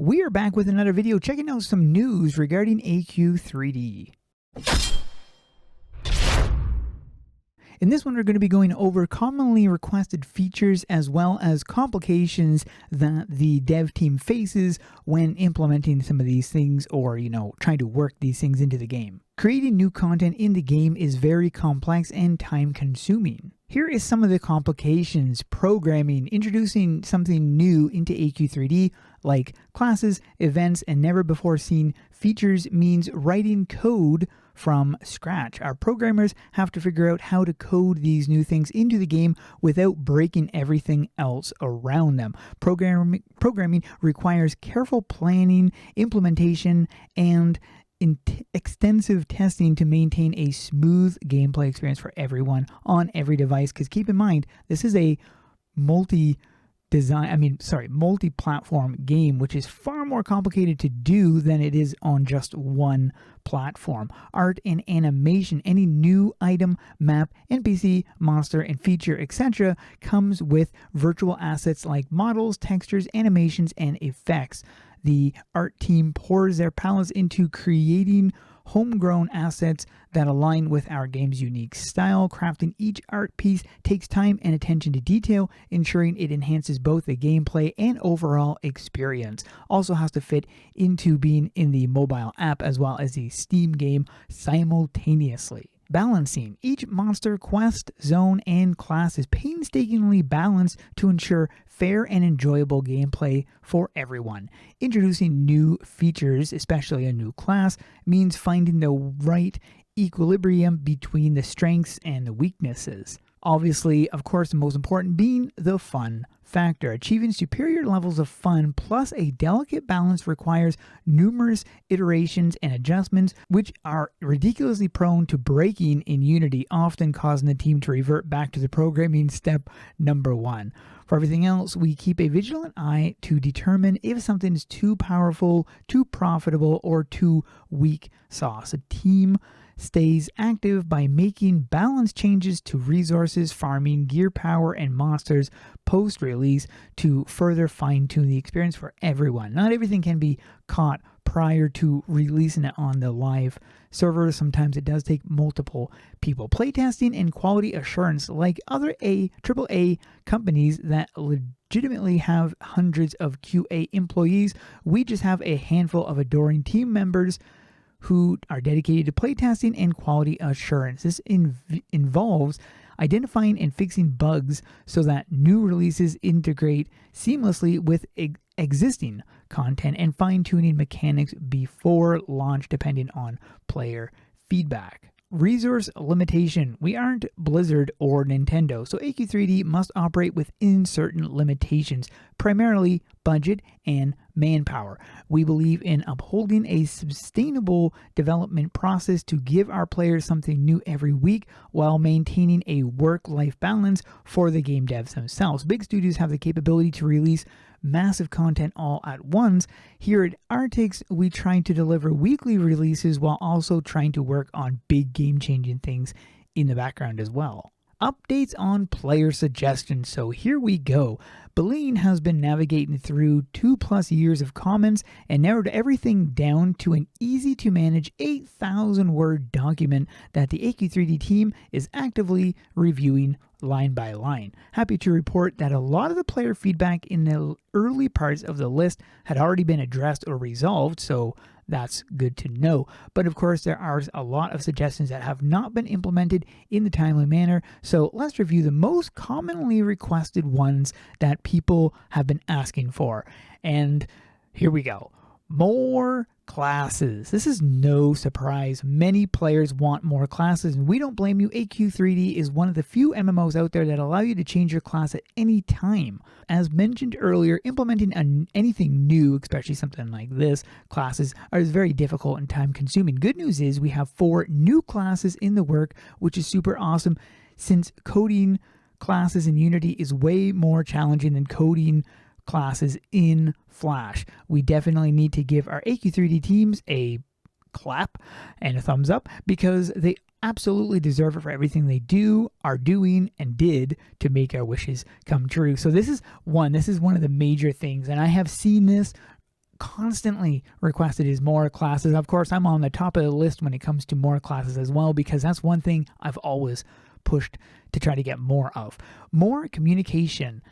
We are back with another video checking out some news regarding AQ3D. In this one, we're going to be going over commonly requested features as well as complications that the dev team faces when implementing some of these things or, trying to work these things into the game. Creating new content in the game is very complex and time-consuming. Here is some of the complications. Programming, introducing something new into AQ3D like classes, events, and never-before-seen features means writing code from scratch. Our programmers have to figure out how to code these new things into the game without breaking everything else around them. Programming requires careful planning, implementation, and extensive testing to maintain a smooth gameplay experience for everyone on every device. Because keep in mind, this is a multi-platform game, which is far more complicated to do than it is on just one platform. Art and animation, any new item, map, NPC, monster, and feature, etc. comes with virtual assets like models, textures, animations, and effects. The art team pours their palettes into creating homegrown assets that align with our game's unique style. Crafting each art piece takes time and attention to detail, ensuring it enhances both the gameplay and overall experience. Also has to fit into being in the mobile app as well as the Steam game simultaneously. Balancing. Each monster, quest, zone, and class is painstakingly balanced to ensure fair and enjoyable gameplay for everyone. Introducing new features, especially a new class, means finding the right equilibrium between the strengths and the weaknesses. Obviously, of course, the most important being the fun factor. Achieving superior levels of fun plus a delicate balance requires numerous iterations and adjustments, which are ridiculously prone to breaking in Unity, often causing the team to revert back to the programming step number one. For everything else, we keep a vigilant eye to determine if something is too powerful, too profitable, or too weak sauce. A team stays active by making balanced changes to resources, farming, gear power, and monsters post-release to further fine-tune the experience for everyone. Not everything can be caught prior to releasing it on the live server. Sometimes it does take multiple people. Playtesting and quality assurance, like other AAA companies that legitimately have hundreds of QA employees, we just have a handful of adoring team members who are dedicated to playtesting and quality assurance. This involves identifying and fixing bugs so that new releases integrate seamlessly with existing content and fine-tuning mechanics before launch depending on player feedback. Resource limitation. We aren't Blizzard or Nintendo, so AQ3D must operate within certain limitations, primarily budget and manpower. We believe in upholding a sustainable development process to give our players something new every week while maintaining a work-life balance for the game devs themselves. Big studios have the capability to release massive content all at once. Here at Artix, we try to deliver weekly releases while also trying to work on big game-changing things in the background as well. Updates on player suggestions. So here we go. Beline has been navigating through 2+ years of comments and narrowed everything down to an easy-to-manage 8,000-word document that the AQ3D team is actively reviewing line by line. Happy to report that a lot of the player feedback in the early parts of the list had already been addressed or resolved, so that's good to know. But of course, there are a lot of suggestions that have not been implemented in the timely manner, so let's review the most commonly requested ones that people have been asking for. And here we go. More classes. This is no surprise. Many players want more classes, and we don't blame you. AQ3D is one of the few MMOs out there that allow you to change your class at any time. As mentioned earlier, implementing anything new, especially something like this, classes, is very difficult and time-consuming. Good news is we have 4 new classes in the work, which is super awesome, since coding classes in Unity is way more challenging than coding classes in Flash. We definitely need to give our AQ3D teams a clap and a thumbs up because they absolutely deserve it for everything they do, are doing, and did to make our wishes come true. So this is one of the major things, and I have seen this constantly requested is more classes. Of course, I'm on the top of the list when it comes to more classes as well, because that's one thing I've always pushed to try to get more of. More communication.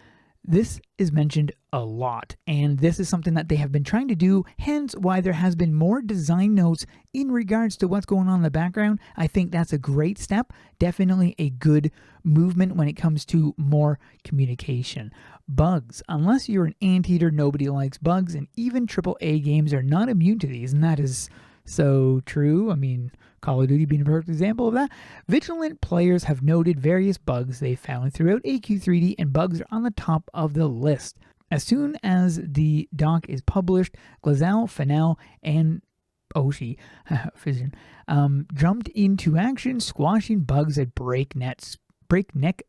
This is mentioned a lot, and this is something that they have been trying to do, hence why there has been more design notes in regards to what's going on in the background. I think that's a great step, definitely a good movement when it comes to more communication. Bugs. Unless you're an anteater, nobody likes bugs, and even AAA games are not immune to these, and that is so true. I mean, Call of Duty being a perfect example of that. Vigilant players have noted various bugs they found throughout AQ3D, and bugs are on the top of the list. As soon as the doc is published, Glazal, Fanel, and Oshi Fission, jumped into action, squashing bugs at breakneck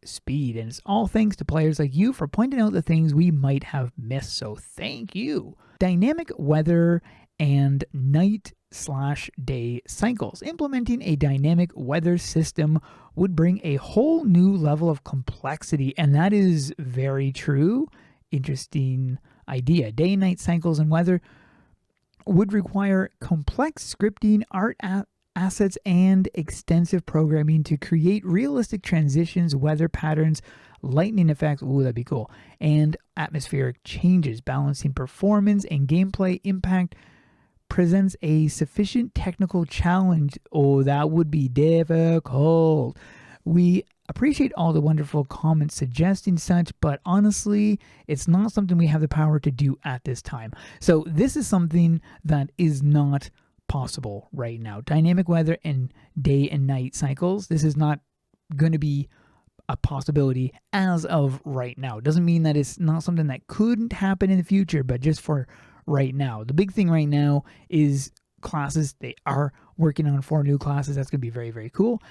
speed. And it's all thanks to players like you for pointing out the things we might have missed, so thank you. Dynamic weather and night/day cycles. Implementing a dynamic weather system would bring a whole new level of complexity, and that is very true. Interesting idea. Day and night cycles and weather would require complex scripting, art assets, and extensive programming to create realistic transitions, weather patterns, lightning effects, ooh, that'd be cool, and atmospheric changes. Balancing performance and gameplay impact presents a sufficient technical challenge. Oh, that would be difficult. We appreciate all the wonderful comments suggesting such, but honestly, it's not something we have the power to do at this time. So this is something that is not possible right now. Dynamic weather and day and night cycles, this is not going to be a possibility as of right now. Doesn't mean that it's not something that couldn't happen in the future, but just for right now. The big thing right now is classes. They are working on 4 new classes. That's going to be very, very cool.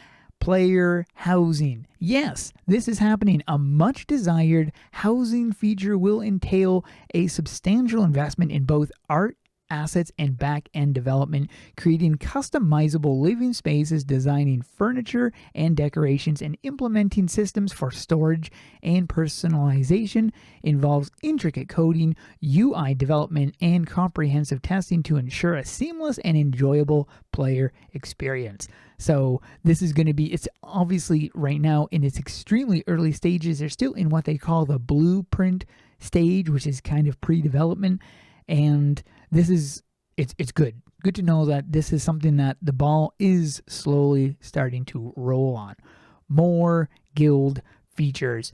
Player housing. Yes, this is happening. A much desired housing feature will entail a substantial investment in both art assets and back-end development, creating customizable living spaces, designing furniture and decorations, and implementing systems for storage and personalization. Involves intricate coding, UI development, and comprehensive testing to ensure a seamless and enjoyable player experience. So this is going to be, it's obviously right now in its extremely early stages. They're still in what they call the blueprint stage, which is kind of pre-development. And this is, it's good. Good to know that this is something that the ball is slowly starting to roll on. More guild features.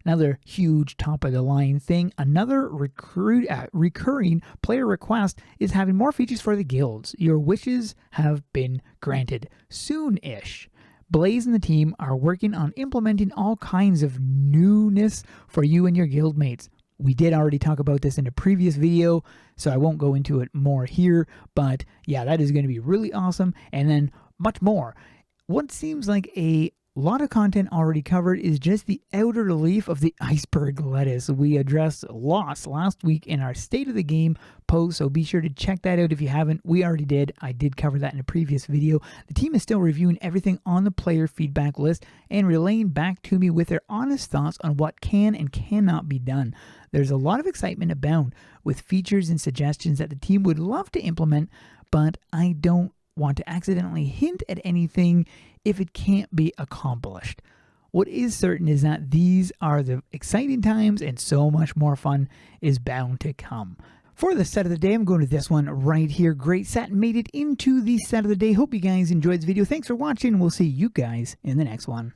Another huge top of the line thing. Another recurring player request is having more features for the guilds. Your wishes have been granted soon-ish. Blaze and the team are working on implementing all kinds of newness for you and your guild mates. We did already talk about this in a previous video, so I won't go into it more here, but yeah, that is going to be really awesome, and then much more. What seems like a lot of content already covered is just the outer leaf of the iceberg lettuce. We addressed loss last week in our State of the Game post, so be sure to check that out if you haven't. We already did. I did cover that in a previous video. The team is still reviewing everything on the player feedback list and relaying back to me with their honest thoughts on what can and cannot be done. There's a lot of excitement abound with features and suggestions that the team would love to implement, but I don't want to accidentally hint at anything if it can't be accomplished. What is certain is that these are the exciting times, and so much more fun is bound to come. For the set of the day, I'm going to this one right here. Great set, made it into the set of the day. Hope you guys enjoyed this video. Thanks for watching. We'll see you guys in the next one.